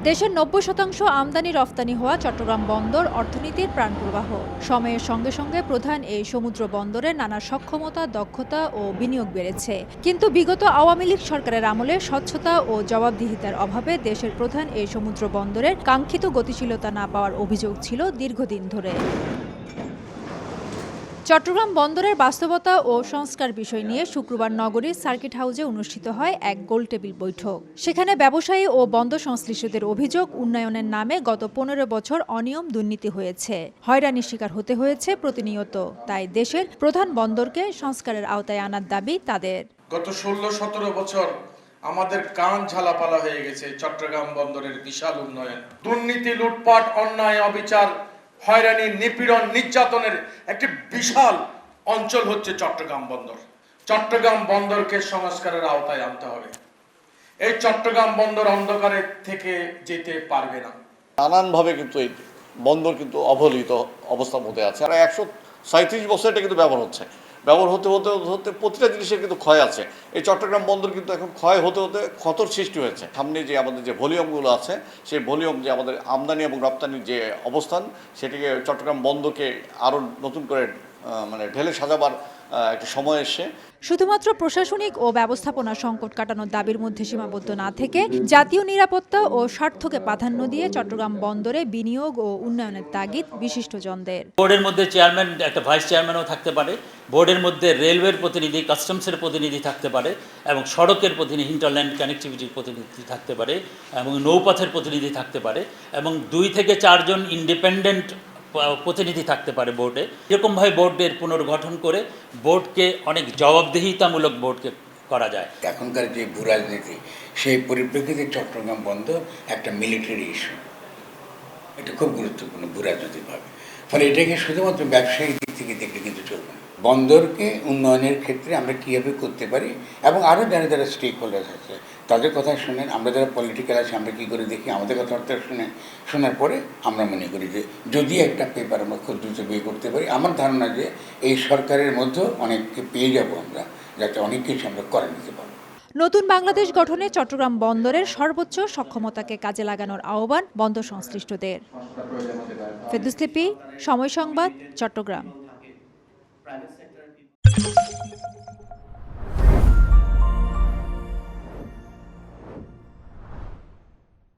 দেশের ৯০% আমদানি রফতানি হওয়া চট্টগ্রাম বন্দর অর্থনীতির প্রাণপ্রবাহ। সময়ের সঙ্গে সঙ্গে প্রধান এই সমুদ্র বন্দরে নানা সক্ষমতা, দক্ষতা ও বিনিয়োগ বেড়েছে। কিন্তু বিগত আওয়ামী লীগ সরকারের আমলে স্বচ্ছতা ও জবাবদিহিতার অভাবে দেশের প্রধান এই সমুদ্র বন্দরের কাঙ্ক্ষিত গতিশীলতা না পাওয়ার অভিযোগ ছিল দীর্ঘদিন ধরে। চট্টগ্রাম বন্দরের বাস্তবতা ও সংস্কার বিষয় নিয়ে শুক্রবার নগরীর সার্কিট হাউসে অনুষ্ঠিত হয় এক গোলটেবিল বৈঠক। সেখানে ব্যবসায়ী ও বন্দর সংশ্লিষ্টদের অভিযোগ, উন্নয়নের নামে গত ১৫ বছর অনিয়ম, দুর্নীতি হয়েছে, হয়রানির শিকার হতে হয়েছে প্রতিনিয়ত। তাই দেশের প্রধান বন্দরকে সংস্কারের আওতায় আনার দাবি তাদের। গত ১৬-১৭ বছর আমাদের কান ঝালাপালা হয়ে গেছে চট্টগ্রাম বন্দরের বিশাল উন্নয়ন। দুর্নীতি, লুটপাট, অন্যায়, অবিচার, হয়রানি, নিপীড়ন, নির্যাতনের একটি বিশাল অঞ্চল হচ্ছে চট্টগ্রাম বন্দর। চট্টগ্রাম বন্দরকে সংস্কারের আওতায় আনতে হবে। এই চট্টগ্রাম বন্দর অন্ধকারে থেকে যেতে পারবে না। নানানভাবে কিন্তু এই বন্দর কিন্তু অবহেলিত অবস্থার মধ্যে আছে। আর ১৩৭ বছর এটা কিন্তু ব্যবহার হচ্ছে। ব্যবহার হতে হতে হতে প্রতিটা জিনিসের কিন্তু ক্ষয় আছে। এই চট্টগ্রাম বন্দর কিন্তু এখন ক্ষয় হতে হতে ক্ষতর সৃষ্টি হয়েছে। সামনে যে আমাদের যে ভলিউমগুলো আছে, সেই ভলিউম, যে আমাদের আমদানি এবং রপ্তানির যে অবস্থান, সেটিকে চট্টগ্রাম বন্দরকে আরও নতুন করে ঢেলে সাজাবার একটা সময় এসে শুধুমাত্র প্রশাসনিক ও ব্যবস্থাপনা সংকট কাটানোর দাবির মধ্যে সীমাবদ্ধ না থেকে জাতীয় নিরাপত্তা ও স্বার্থকে প্রাধান্য দিয়ে চট্টগ্রাম বন্দরে বিনিয়োগ ও উন্নয়নের তাগিদ বিশিষ্টজনদের। বোর্ডের মধ্যে চেয়ারম্যান, একটা ভাইস চেয়ারম্যানও থাকতে পারে। বোর্ডের মধ্যে রেলওয়ের প্রতিনিধি, কাস্টমসের প্রতিনিধি থাকতে পারে, এবং সড়কের প্রতিনিধি, হিন্টারল্যান্ড কানেক্টিভিটির প্রতিনিধি থাকতে পারে, এবং নৌপথের প্রতিনিধি থাকতে পারে, এবং ২ থেকে ৪ জন ইন্ডিপেন্ডেন্ট প্রতিনিধি থাকতে পারে বোর্ডে। এরকমভাবে বোর্ডের পুনর্গঠন করে বোর্ডকে অনেক জবাবদিহিতামূলক বোর্ডকে করা যায়। এখনকার যে ভূ রাজনীতি, সেই পরিপ্রেক্ষিতে চট্টগ্রাম বন্দর একটা মিলিটারি ইস্যু। এটা খুব গুরুত্বপূর্ণ ভূ রাজনৈতিকভাবে। ফলে এটাকে শুধুমাত্র ব্যবসায়িক দিক থেকে দেখলে কিন্তু চলবে না। বন্দরকে উন্নয়নের ক্ষেত্রে আমরা কীভাবে করতে পারি, এবং আরও যারা স্টেক হোল্ডার আছে তাদের কথা শুনেন। আমরা যারা পলিটিক্যাল আছি, আমরা কী করে দেখি, আমাদের কথাবার্তা শোনার পরে আমরা মনে করি যে যদি একটা পেপার আমরা খুব দ্রুত বিয়ে করতে পারি, আমার ধারণা যে এই সরকারের মধ্যেও অনেককে পেয়ে যাব আমরা, যাতে অনেক কিছু আমরা করে নিতে পারবো। নতুন বাংলাদেশ গঠনে চট্টগ্রাম বন্দরের সর্বোচ্চ সক্ষমতাকে কাজে লাগানোর আহ্বান বন্দর সংশ্লিষ্টদের। ফেরদৌস লিপি, সময় সংবাদ, চট্টগ্রাম।